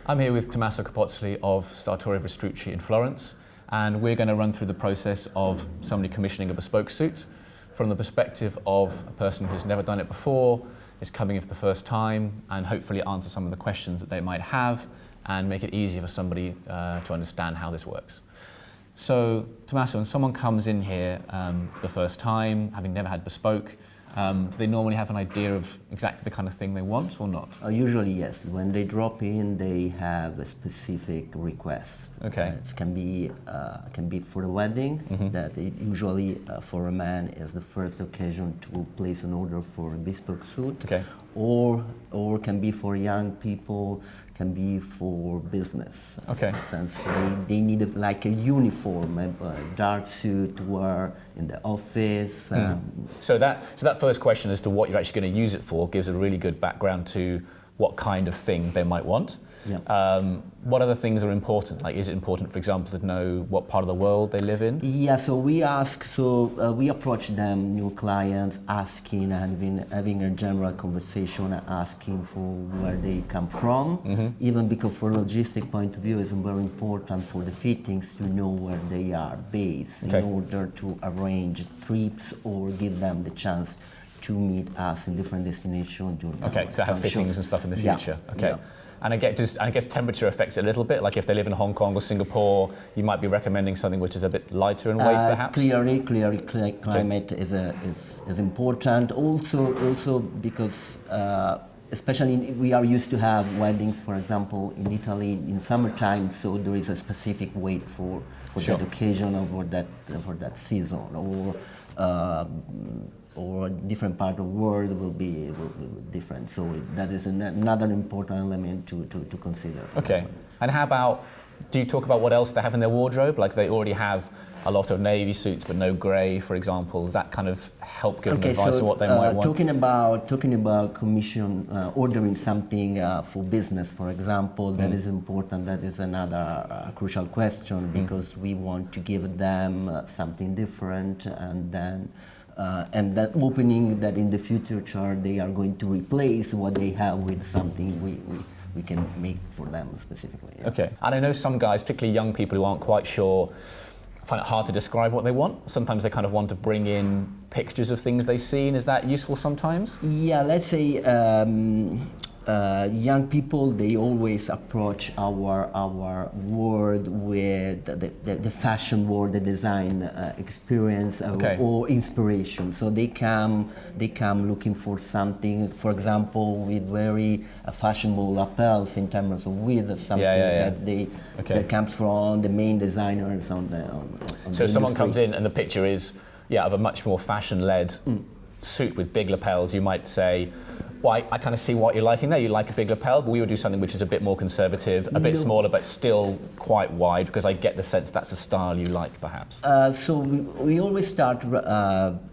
I'm here with Tommaso Capozzoli of Sartoria Vestrucci in Florence, and we're going to run through the process of somebody commissioning a bespoke suit from the perspective of a person who's never done it before, is coming in for the first time, and hopefully answer some of the questions that they might have and make it easier for somebody to understand how this works. So, Tommaso, when someone comes in here for the first time, having never had bespoke, do they normally have an idea of exactly the kind of thing they want or not? Usually, yes. When they drop in, they have a specific request. Okay. It can be for a wedding. Mm-hmm. That it usually for a man is the first occasion to place an order for a bespoke suit. Okay. Or can be for young people. Can be for business. Okay. Since they need like a uniform, a dark suit to wear in the office. So that first question as to what you're actually going to use it for gives a really good background to what kind of thing they might want. Yeah. What other things are important? Like, is it important, for example, to know what part of the world they live in? Yeah, so we approach them, new clients, asking and having a general conversation, asking for where they come from. Mm-hmm. Even because for a logistic point of view, it's very important for the fittings to know where they are based Okay. in order to arrange trips or give them the chance to meet us in different destinations. Okay, so have fittings and stuff in the future. Yeah. Okay. Yeah. And I guess temperature affects it a little bit. Like if they live in Hong Kong or Singapore, you might be recommending something which is a bit lighter in weight, perhaps. Clearly, climate is important. Also because especially we are used to have weddings, for example, in Italy in summertime. So there is a specific weight for Sure. that occasion or for that season, or a different part of the world will be different. So that is another important element to consider. Okay. And how about, do you talk about what else they have in their wardrobe? Like they already have a lot of navy suits but no grey, for example. Does that kind of help give them advice on what they might want? Talking about commission, ordering something for business, for example, that is important. That is another crucial question because we want to give them something different, and that opening that in the future they are going to replace what they have with something we can make for them specifically. Yeah. Okay. And I know some guys, particularly young people who aren't quite sure, find it hard to describe what they want. Sometimes they kind of want to bring in pictures of things they've seen. Is that useful sometimes? Yeah, let's say young people, they always approach our world with the fashion world, the design experience or inspiration. So they come looking for something, for example, with very fashionable lapels in terms of width, something that comes from the main designers on the So if someone industry. comes in and the picture is of a much more fashion-led suit with big lapels, you might say, well, I kind of see what you're liking there. You like a big lapel, but we would do something which is a bit more conservative, a bit smaller, but still quite wide, because I get the sense that's a style you like, perhaps. So we always start,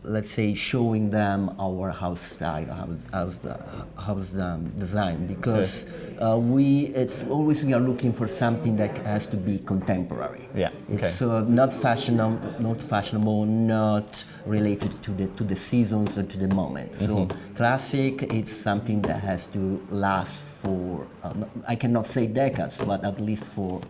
let's say, showing them our house style, house design, because we are looking for something that has to be contemporary. Yeah. Okay. It's not fashionable, not related to the seasons or to the moment. So classic, it's something that has to last for, I cannot say decades, but at least for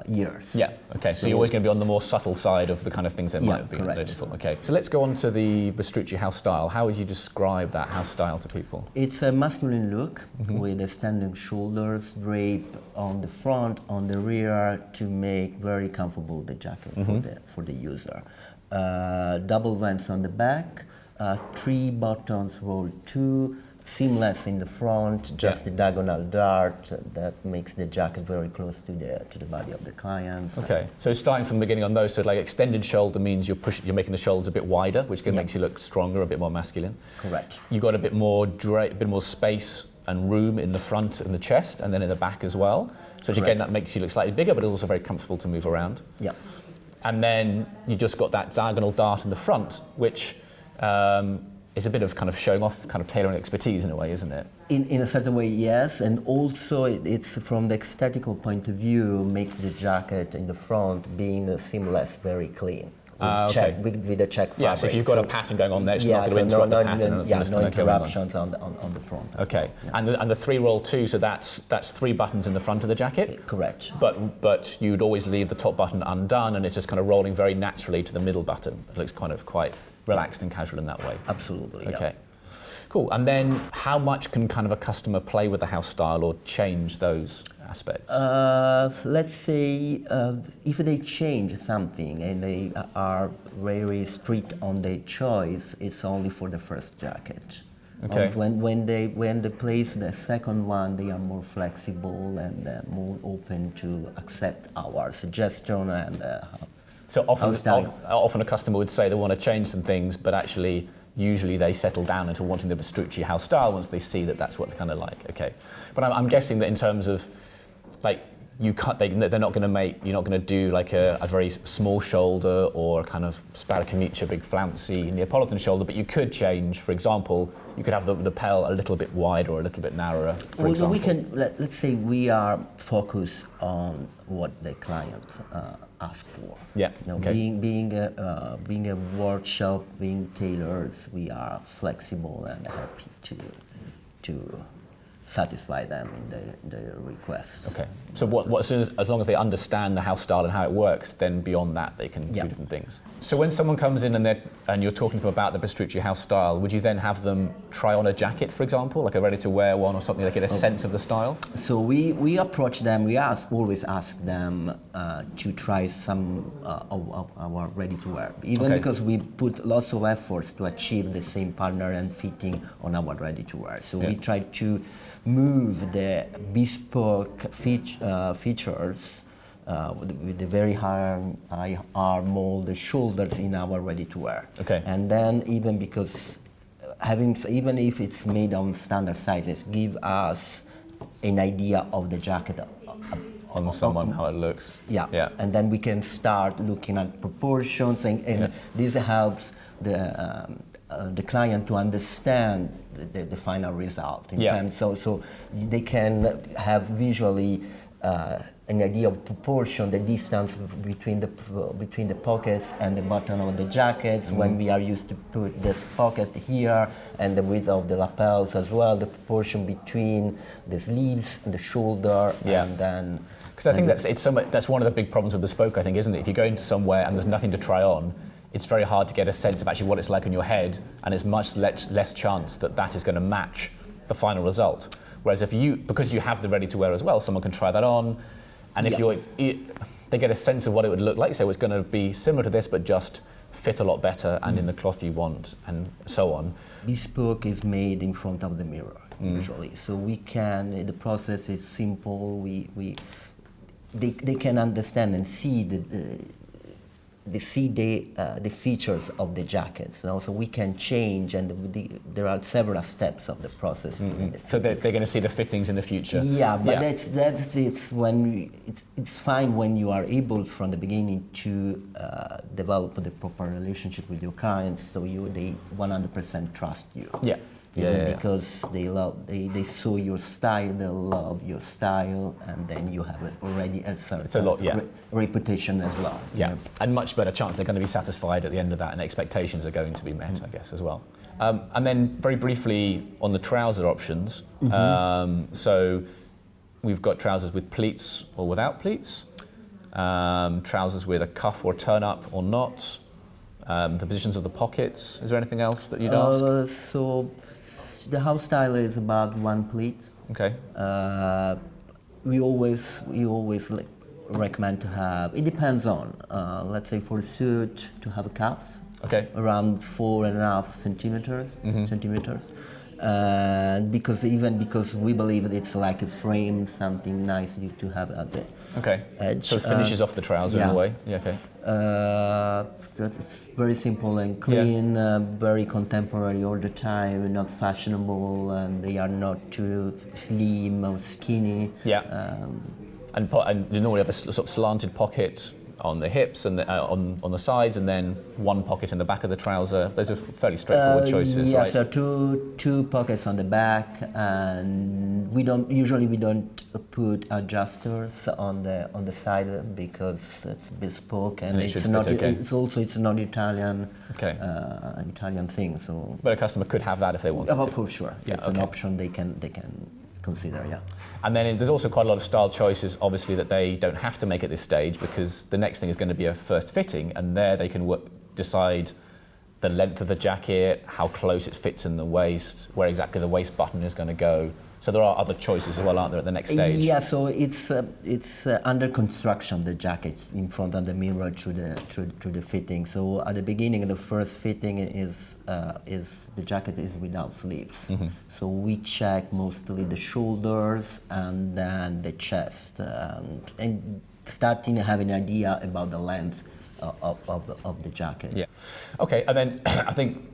years. Yeah, okay, so you're always going to be on the more subtle side of the kind of things that might be correct. for. Okay, so let's go on to the Vestrucci house style. How would you describe that house style to people? It's a masculine look with extended shoulders, drape on the front, on the rear to make very comfortable the jacket for the user. Double vents on the back, 3 buttons rolled 2, seamless in the front, just a diagonal dart that makes the jacket very close to the body of the client. Okay, so starting from the beginning on those, so like extended shoulder means you're making the shoulders a bit wider, which makes you look stronger, a bit more masculine. Correct. You've got a bit more space and room in the front and the chest, and then in the back as well. So again, that makes you look slightly bigger, but it's also very comfortable to move around. Yeah. And then you just got that diagonal dart in the front, which is a bit of kind of showing off, kind of tailoring expertise in a way, isn't it? In a certain way, yes, and also it's from the aesthetical point of view makes the jacket in the front being seamless very clean. with the check fabric. Yeah, so if you've got a pattern going on there, it's not going to interrupt the pattern. No interruptions on the front. Okay, yeah. And the 3-roll too, so that's 3 buttons in the front of the jacket? Correct. But you'd always leave the top button undone, and it's just kind of rolling very naturally to the middle button. It looks kind of quite relaxed and casual in that way. Absolutely, okay. Cool, and then how much can kind of a customer play with the house style or change those aspects? Let's say if they change something and they are very strict on their choice, it's only for the first jacket. Okay. When they place the second one, they are more flexible and more open to accept our suggestion and so often a customer would say they want to change some things, but actually usually they settle down into wanting the Vestrucci house style once they see that that's what they kind of like. Okay, but I'm guessing that in terms of like they're not going to make, you're not going to do like a very small shoulder or a kind of sparacamicia, big flouncy Neapolitan shoulder, but you could change, for example, you could have the lapel a little bit wider or a little bit narrower, for example. We can, let's say we are focused on what the client ask for. Yeah. You know, okay. being a workshop, being tailors, we are flexible and happy to satisfy them in their requests. Okay. So as long as they understand the house style and how it works, then beyond that they can do different things. So when someone comes in and you're talking to them about the Vestrucci house style, would you then have them try on a jacket, for example, like a ready-to-wear one or something, to get a sense of the style? So we approach them. We always ask them to try some of our ready-to-wear, even because we put lots of efforts to achieve the same partner and fitting on our ready-to-wear. So we try to move the bespoke features with the very high arm mold, the shoulders in our ready-to-wear. Okay. And then even because even if it's made on standard sizes, give us an idea of the jacket on someone, how it looks. Yeah. And then we can start looking at proportions, and this helps the client to understand the final result in terms, so they can have visually an idea of proportion, the distance between the pockets and the button of the jackets. When we are used to put this pocket here, and the width of the lapels as well, the proportion between the sleeves and the shoulder, and then. Because I think that's one of the big problems with bespoke, I think, isn't it? If you go into somewhere and there's nothing to try on, it's very hard to get a sense of actually what it's like on your head, and there's much less chance that is going to match the final result. Whereas because you have the ready-to-wear as well, someone can try that on, and if they get a sense of what it would look like, so it's going to be similar to this, but just fit a lot better and in the cloth you want, and so on. Bespoke is made in front of the mirror, usually. So the process is simple. They can understand and see the features of the jackets. So we can change, and there are several steps of the process. So they're going to see the fittings in the future. Yeah, but it's fine when you are able from the beginning to develop the proper relationship with your clients, so they 100% trust you. Yeah. Because they saw your style, they love your style, and then you have already a certain reputation as well. Yeah, and much better chance they're going to be satisfied at the end of that, and expectations are going to be met, I guess, as well. And then very briefly on the trouser options. So we've got trousers with pleats or without pleats, trousers with a cuff or turn up or not, the positions of the pockets. Is there anything else that you'd ask? So the house style is about one pleat. Okay. We always recommend to have. It depends on. Let's say for a suit to have a cuff. Okay. Around 4.5 centimeters. Because we believe that it's like a frame, something nice to have at the edge. So it finishes off the trouser in a way. Yeah. Okay. It's very simple and clean, very contemporary all the time, not fashionable, and they are not too slim or skinny. Yeah. And you normally have a sort of slanted pocket on the hips and on the sides, and then one pocket in the back of the trouser. Those are fairly straightforward choices, yeah, right? so two pockets on the back, and we don't put adjusters on the side because it's bespoke, and it it's not. fit okay. It's not Italian. Okay. Italian thing. So. But a customer could have that if they wanted to. For sure. Yeah, it's an option they can consider. Yeah. And then there's also quite a lot of style choices, obviously, that they don't have to make at this stage, because the next thing is going to be a first fitting, and there they can decide the length of the jacket, how close it fits in the waist, where exactly the waist button is going to go. So there are other choices as well, aren't there, at the next stage? Yeah, so it's under construction, the jacket in front of the mirror to the fitting. So at the beginning, the first fitting is the jacket is without sleeves. Mm-hmm. So we check mostly the shoulders and then the chest, and starting to have an idea about the length of the jacket. Yeah. Okay, and then I think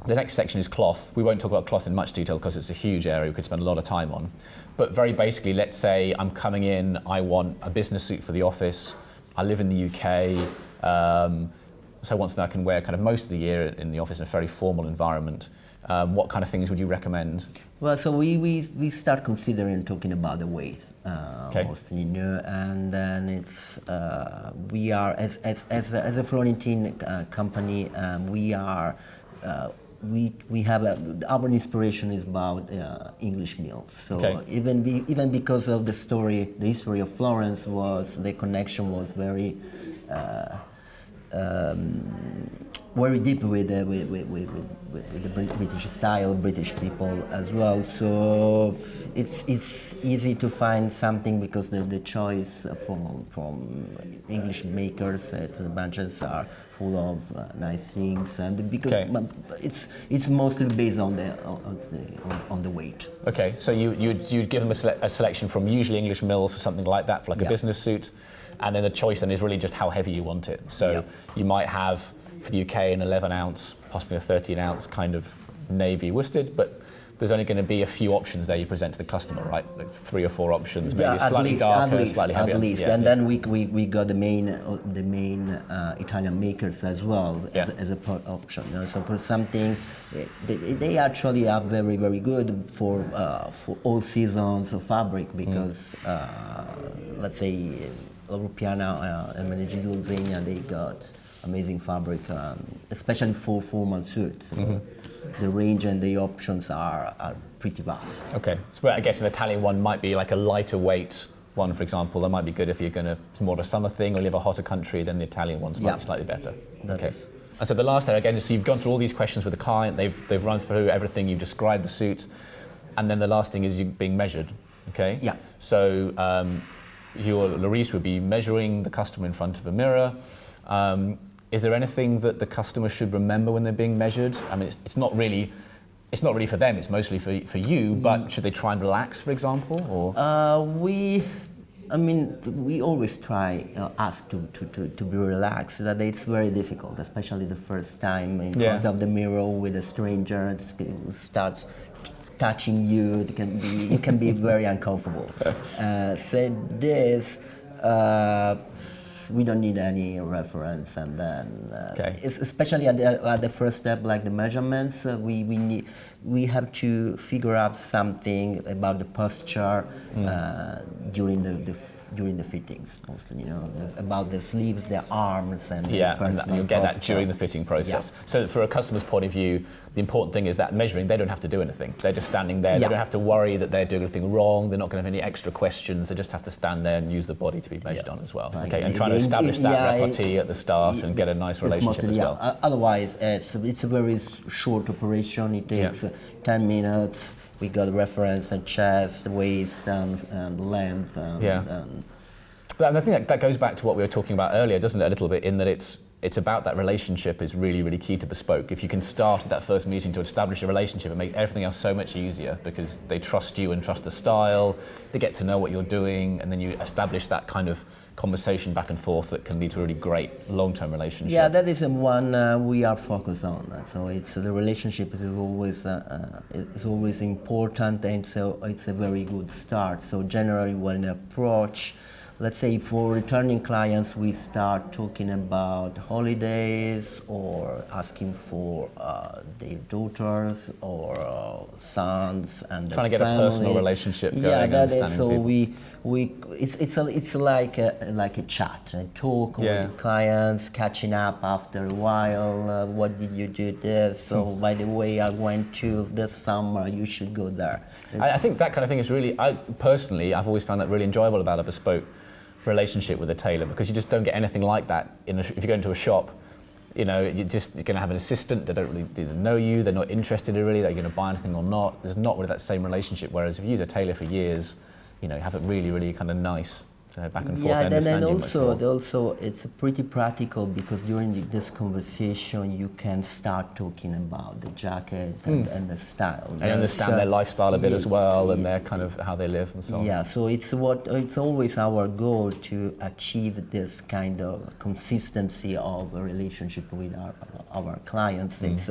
the next section is cloth. We won't talk about cloth in much detail because it's a huge area we could spend a lot of time on. But very basically, let's say I'm coming in, I want a business suit for the office, I live in the UK, so I want something I can wear kind of most of the year in the office in a very formal environment. What kind of things would you recommend? Well, so we start considering talking about the weight. Okay. Mostly, and then it's we are as a Florentine company, we are. We have our inspiration is about English meals. So okay. even because of the history of Florence the connection was very deep with the British style, British people as well. So it's easy to find something because the choice from English makers, the bunches are full of nice things, and because it's mostly based on the weight. Okay, so you'd give them a selection from usually English mill for something like that, for like a business suit, and then the choice then is really just how heavy you want it. So you might have for the UK an 11 ounce, possibly a 13 ounce kind of navy worsted, but there's only going to be a few options there you present to the customer, right? Like 3 or 4 options, maybe slightly darker, slightly heavier. At least, and then we got the main Italian makers as well as a option. You know? So for something, they actually are very very good for all seasons of fabric because let's say Europeana and Menegildo Zegna, they got amazing fabric, especially for formal suits. So the range and the options are pretty vast. Okay, so I guess an Italian one might be like a lighter weight one, for example. That might be good if you're going to more of a summer thing or live a hotter country. Then the Italian ones might be slightly better. Okay. And so the last area again is, so you've gone through all these questions with the client. They've run through everything. You've described the suit, and then the last thing is you being measured. Okay. Yeah. So Larice would be measuring the customer in front of a mirror. Is there anything that the customer should remember when they're being measured? I mean, it's not really for them. It's mostly for you. But should they try and relax, for example, or? We always ask to be relaxed. That it's very difficult, especially the first time in front of the mirror with a stranger. It starts touching you. It can be very uncomfortable. Said this. We don't need any reference, and then especially at the first step, like the measurements, we have to figure out something about the posture during the fittings, mostly, about the sleeves, the arms, and and you'll get that during the fitting process. So for a customer's point of view, the important thing is that measuring, they don't have to do anything. They're just standing there. They don't have to worry that they're doing anything wrong. They're not going to have any extra questions. They just have to stand there and use the body to be measured on as well. Right. Okay, and trying to establish that repartee at the start and get a nice relationship mostly, as well. Otherwise, it's a very short operation. It takes 10 minutes. We got reference and chest, waist, and length. But I think that goes back to what we were talking about earlier, doesn't it, a little bit, in that it's about that relationship is really, really key to bespoke. If you can start at that first meeting to establish a relationship, it makes everything else so much easier because they trust you and trust the style, they get to know what you're doing, and then you establish that kind of conversation back and forth that can lead to a really great long-term relationship. Yeah, that is one we are focused on. So the relationship is always important, and so it's a very good start. So generally, when approach, let's say for returning clients, we start talking about holidays or asking for their daughters or sons and trying to get family. a personal relationship going. Yeah, that is, understanding so people. it's like a chat, a talk with the clients, catching up after a while. What did you do this? So by the way, I went to this summer. You should go there. I think that kind of thing is really, I've always found that really enjoyable about a bespoke relationship with a tailor, because you just don't get anything like that if you go into a shop. You know, you're going to have an assistant. They don't really know you. They're not interested in really that you're going to buy anything or not. There's not really that same relationship. Whereas if you use a tailor for years, you know, you have it really, really kind of nice. Back and forth. Yeah, and also it's pretty practical, because during this conversation you can start talking about the jacket and the style. And understand their lifestyle a bit as well, and their kind of how they live and so on. Yeah, so it's always our goal to achieve this kind of consistency of a relationship with our clients. It's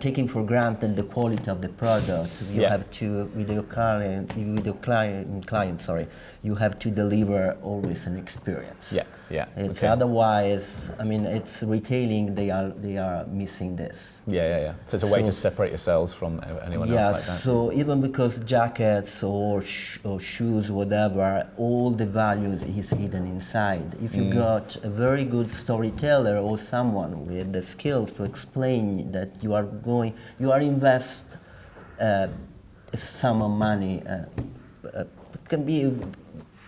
taking for granted the quality of the product. You have to with your client, you have to deliver always an experience. Yeah. It's otherwise, I mean, it's retailing. They are missing this. Yeah. So it's a way to separate yourselves from anyone else like that. Yeah. So even because jackets or shoes, whatever, all the values is hidden inside. If you got a very good storyteller or someone with the skills to explain that you are invest a sum of money, can be a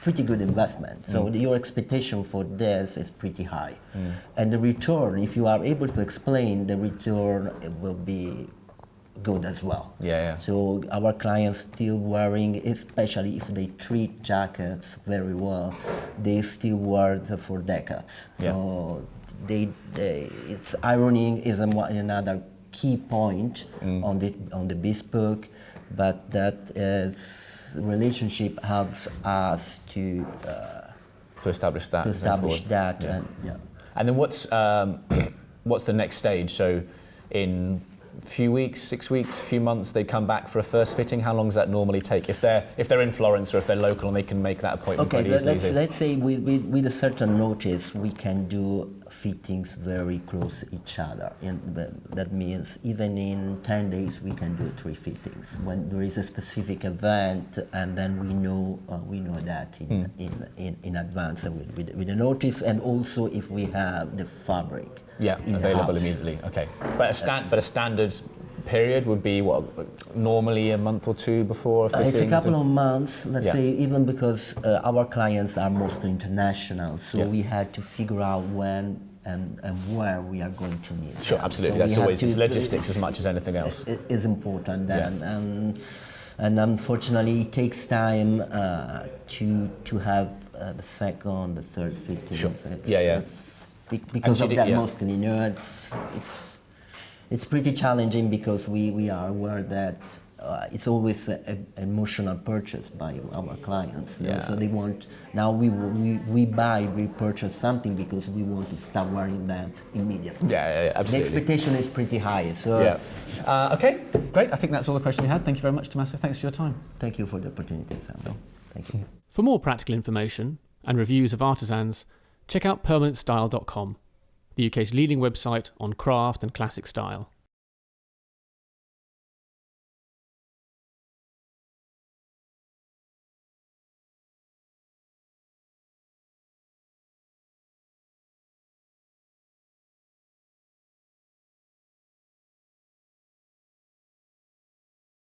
pretty good investment. So your expectation for this is pretty high. And the return, if you are able to explain, the return will be good as well. Yeah. So our clients still wearing, especially if they treat jackets very well, they still wear them for decades. So it's ironing is another key point on the bespoke, but that is relationship helps us to establish that. And then what's the next stage? So in a few weeks, 6 weeks, a few months, they come back for a first fitting. How long does that normally take? If they're in Florence or if they're local and they can make that appointment quite easily. Let's say with a certain notice we can do fittings very close to each other, and that means even in 10 days we can do 3 fittings when there is a specific event, and then we know that in advance with the notice, and also if we have the fabric available immediately. Okay, but a standard period would be what, normally a month or two before a fitting? It's a couple of months, let's say, even because our clients are mostly international, so we had to figure out when and where we are going to meet. Sure, absolutely. So that's always it's logistics as much as anything else. It is important, and unfortunately it takes time to have the second, the third fitting. Sure. Because of that, mostly, you know, it's pretty challenging, because we are aware that it's always an emotional purchase by our clients. So they want, now we purchase something because we want to start wearing them immediately. Yeah, absolutely. The expectation is pretty high. So okay, great. I think that's all the questions we had. Thank you very much, Tommaso. Thanks for your time. Thank you for the opportunity, Sam. Thank you. For more practical information and reviews of artisans, check out permanentstyle.com, the UK's leading website on craft and classic style.